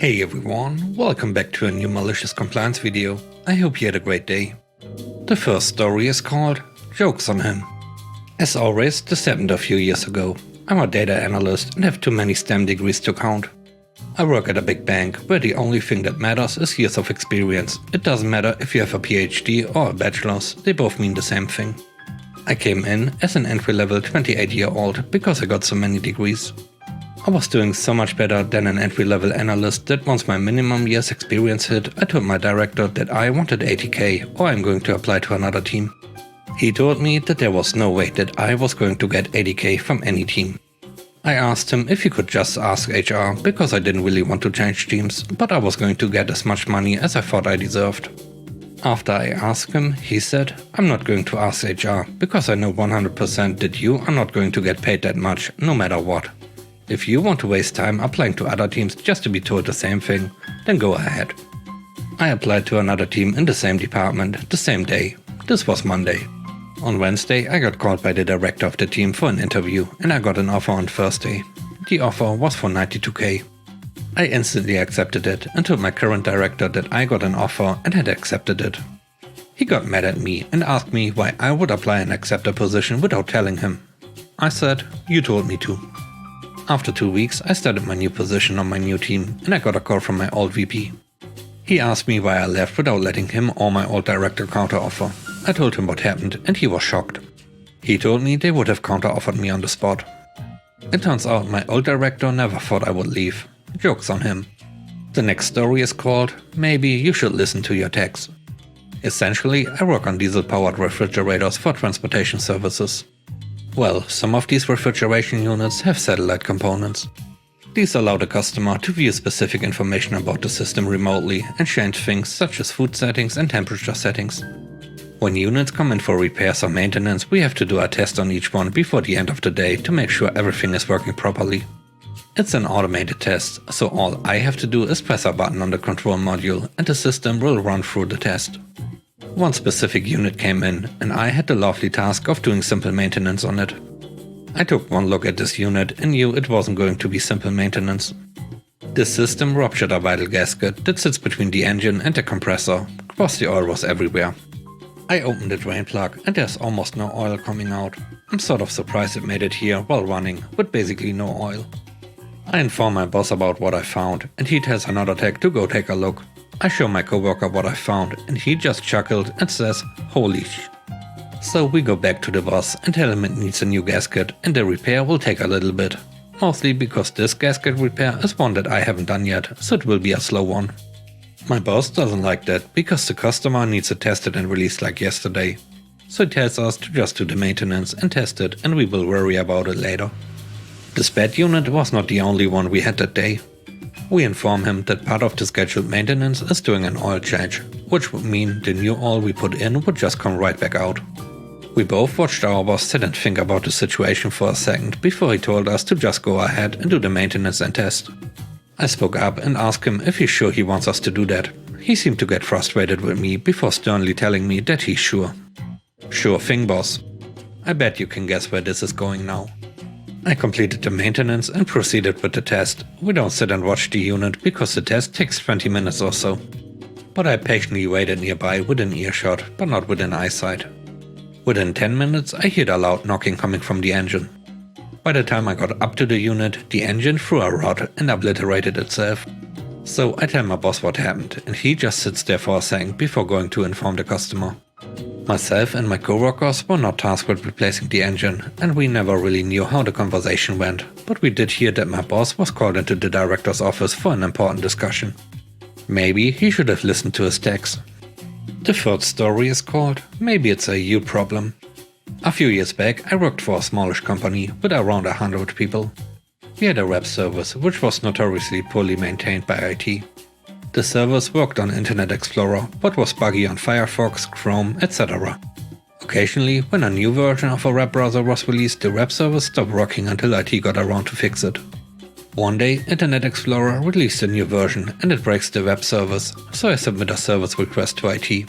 Hey everyone, welcome back to a new malicious compliance video. I hope you had a great day. The first story is called Jokes on Him. As always, this happened a few years ago. I'm a data analyst and have too many STEM degrees to count. I work at a big bank where the only thing that matters is years of experience. It doesn't matter if you have a PhD or a bachelor's, they both mean the same thing. I came in as an entry-level 28-year-old because I got so many degrees. I was doing so much better than an entry-level analyst that once my minimum years experience hit, I told my director that I wanted 80k or I'm going to apply to another team. He told me that there was no way that I was going to get 80k from any team. I asked him if he could just ask HR because I didn't really want to change teams, but I was going to get as much money as I thought I deserved. After I asked him, he said, "I'm not going to ask HR because I know 100% that you are not going to get paid that much, no matter what. If you want to waste time applying to other teams just to be told the same thing, then go ahead." I applied to another team in the same department the same day. This was Monday. On Wednesday, I got called by the director of the team for an interview and I got an offer on Thursday. The offer was for 92k. I instantly accepted it and told my current director that I got an offer and had accepted it. He got mad at me and asked me why I would apply and accept a position without telling him. I said, "You told me to." After 2 weeks, I started my new position on my new team and I got a call from my old VP. He asked me why I left without letting him or my old director counter-offer. I told him what happened and he was shocked. He told me they would have counter-offered me on the spot. It turns out my old director never thought I would leave. Jokes on him. The next story is called Maybe You Should Listen to Your Tax. Essentially, I work on diesel-powered refrigerators for transportation services. Well, some of these refrigeration units have satellite components. These allow the customer to view specific information about the system remotely and change things such as food settings and temperature settings. When units come in for repairs or maintenance, we have to do a test on each one before the end of the day to make sure everything is working properly. It's an automated test, so all I have to do is press a button on the control module and the system will run through the test. One specific unit came in and I had the lovely task of doing simple maintenance on it. I took one look at this unit and knew it wasn't going to be simple maintenance. This system ruptured a vital gasket that sits between the engine and the compressor, plus the oil was everywhere. I opened the drain plug and there's almost no oil coming out. I'm sort of surprised it made it here while running, with basically no oil. I inform my boss about what I found and he tells another tech to go take a look. I show my coworker what I found and he just chuckled and says, "Holy sh." So we go back to the boss and tell him it needs a new gasket and the repair will take a little bit. Mostly because this gasket repair is one that I haven't done yet, so it will be a slow one. My boss doesn't like that because the customer needs it tested and released like yesterday. So he tells us to just do the maintenance and test it and we will worry about it later. The SPAT unit was not the only one we had that day. We inform him that part of the scheduled maintenance is doing an oil change, which would mean the new oil we put in would just come right back out. We both watched our boss sit and think about the situation for a second before he told us to just go ahead and do the maintenance and test. I spoke up and asked him if he's sure he wants us to do that. He seemed to get frustrated with me before sternly telling me that he's sure. "Sure thing, boss." I bet you can guess where this is going now. I completed the maintenance and proceeded with the test. We don't sit and watch the unit because the test takes 20 minutes or so. But I patiently waited nearby within earshot, but not within eyesight. Within 10 minutes I heard a loud knocking coming from the engine. By the time I got up to the unit, the engine threw a rod and obliterated itself. So I tell my boss what happened and he just sits there for a second before going to inform the customer. Myself and my coworkers were not tasked with replacing the engine and we never really knew how the conversation went, but we did hear that my boss was called into the director's office for an important discussion. Maybe he should have listened to his techs. The third story is called Maybe It's a You Problem. A few years back I worked for a smallish company with around 100 people. We had a web service which was notoriously poorly maintained by IT. The service worked on Internet Explorer, but was buggy on Firefox, Chrome, etc. Occasionally, when a new version of a web browser was released, the web service stopped working until IT got around to fix it. One day, Internet Explorer released a new version and it breaks the web service, so I submit a service request to IT.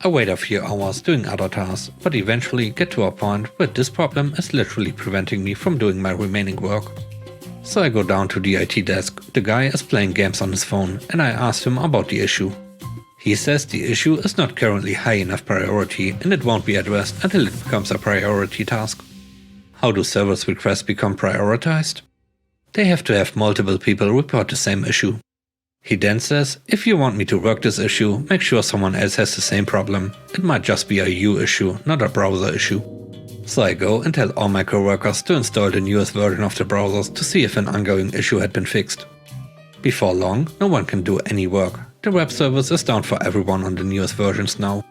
I wait a few hours doing other tasks, but eventually get to a point where this problem is literally preventing me from doing my remaining work. So I go down to the IT desk. The guy is playing games on his phone and I asked him about the issue. He says the issue is not currently high enough priority and it won't be addressed until it becomes a priority task. How do service requests become prioritized? They have to have multiple people report the same issue. He then says, if you want me to work this issue, make sure someone else has the same problem. It might just be a you issue, not a browser issue. So I go and tell all my coworkers to install the newest version of the browsers to see if an ongoing issue had been fixed. Before long, no one can do any work. The web service is down for everyone on the newest versions now.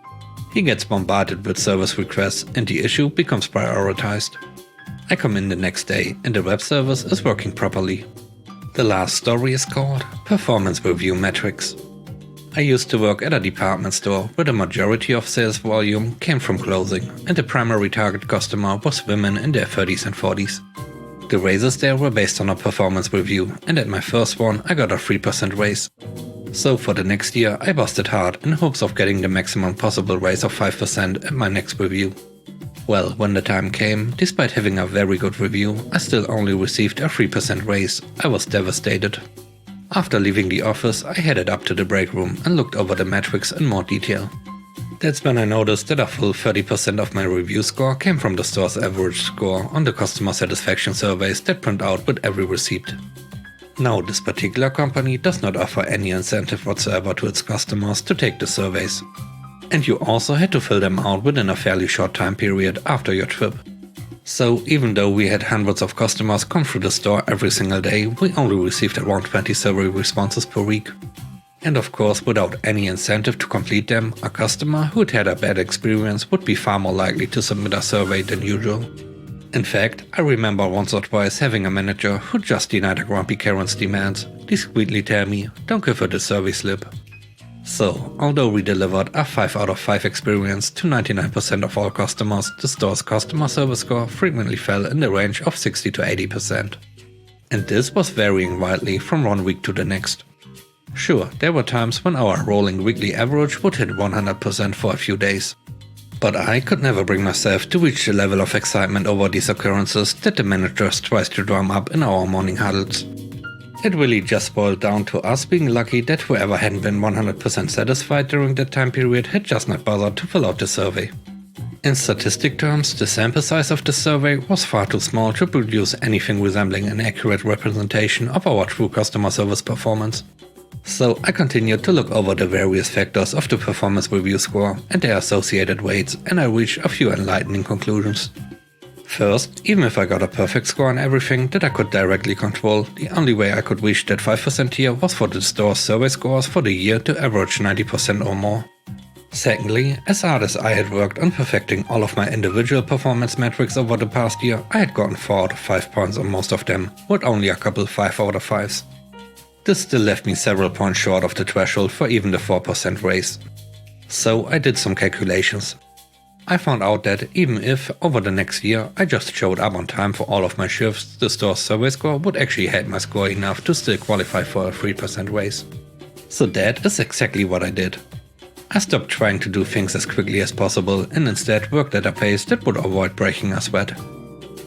He gets bombarded with service requests and the issue becomes prioritized. I come in the next day and the web service is working properly. The last story is called Performance Review Metrics. I used to work at a department store where the majority of sales volume came from clothing and the primary target customer was women in their 30s and 40s. The raises there were based on a performance review and at my first one I got a 3% raise. So for the next year I busted hard in hopes of getting the maximum possible raise of 5% at my next review. Well, when the time came, despite having a very good review, I still only received a 3% raise. I was devastated. After leaving the office, I headed up to the break room and looked over the metrics in more detail. That's when I noticed that a full 30% of my review score came from the store's average score on the customer satisfaction surveys that print out with every receipt. Now, this particular company does not offer any incentive whatsoever to its customers to take the surveys. And you also had to fill them out within a fairly short time period after your trip. So even though we had hundreds of customers come through the store every single day, we only received around 20 survey responses per week. And of course, without any incentive to complete them, a customer who'd had a bad experience would be far more likely to submit a survey than usual. In fact, I remember once or twice having a manager who just denied a grumpy Karen's demands, discreetly tell me, don't give her the survey slip. So, although we delivered a 5 out of 5 experience to 99% of all customers, the store's customer service score frequently fell in the range of 60 to 80%. And this was varying widely from one week to the next. Sure, there were times when our rolling weekly average would hit 100% for a few days. But I could never bring myself to reach the level of excitement over these occurrences that the managers tries to drum up in our morning huddles. It really just boiled down to us being lucky that whoever hadn't been 100% satisfied during that time period had just not bothered to fill out the survey. In statistic terms, the sample size of the survey was far too small to produce anything resembling an accurate representation of our true customer service performance. So I continued to look over the various factors of the performance review score and their associated weights, and I reached a few enlightening conclusions. First, even if I got a perfect score on everything that I could directly control, the only way I could reach that 5% tier was for the store's survey scores for the year to average 90% or more. Secondly, as hard as I had worked on perfecting all of my individual performance metrics over the past year, I had gotten 4 out of 5 points on most of them, with only a couple 5 out of 5s. This still left me several points short of the threshold for even the 4% raise. So I did some calculations. I found out that even if, over the next year, I just showed up on time for all of my shifts, the store's survey score would actually hit my score enough to still qualify for a 3% raise. So that is exactly what I did. I stopped trying to do things as quickly as possible and instead worked at a pace that would avoid breaking a sweat.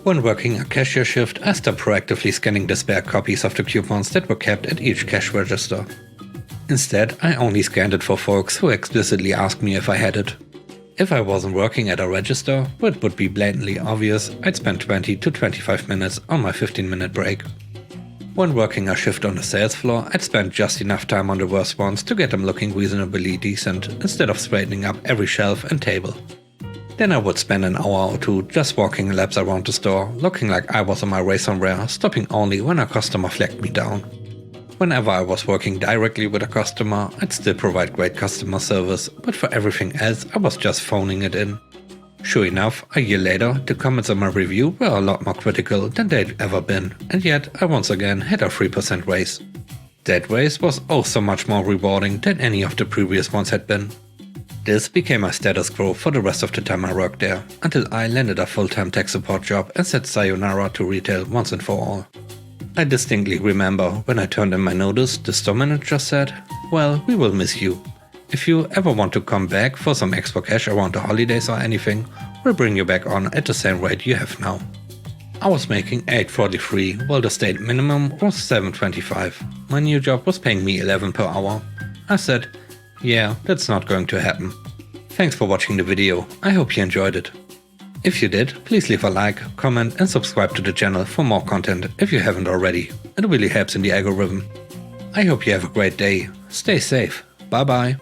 When working a cashier shift, I stopped proactively scanning the spare copies of the coupons that were kept at each cash register. Instead, I only scanned it for folks who explicitly asked me if I had it. If I wasn't working at a register, where it would be blatantly obvious, I'd spend 20 to 25 minutes on my 15-minute break. When working a shift on the sales floor, I'd spend just enough time on the worst ones to get them looking reasonably decent, instead of straightening up every shelf and table. Then I would spend an hour or two just walking laps around the store, looking like I was on my way somewhere, stopping only when a customer flagged me down. Whenever I was working directly with a customer, I'd still provide great customer service, but for everything else I was just phoning it in. Sure enough, a year later, the comments on my review were a lot more critical than they'd ever been, and yet I once again had a 3% raise. That raise was oh so much more rewarding than any of the previous ones had been. This became my status quo for the rest of the time I worked there, until I landed a full-time tech support job and said sayonara to retail once and for all. I distinctly remember when I turned in my notice, the store manager said, "Well, we will miss you. If you ever want to come back for some extra cash around the holidays or anything, we'll bring you back on at the same rate you have now." I was making $8.43 while the state minimum was $7.25. My new job was paying me $11 per hour. I said, yeah, that's not going to happen. Thanks for watching the video, I hope you enjoyed it. If you did, please leave a like, comment and subscribe to the channel for more content if you haven't already. It really helps in the algorithm. I hope you have a great day, stay safe, bye bye.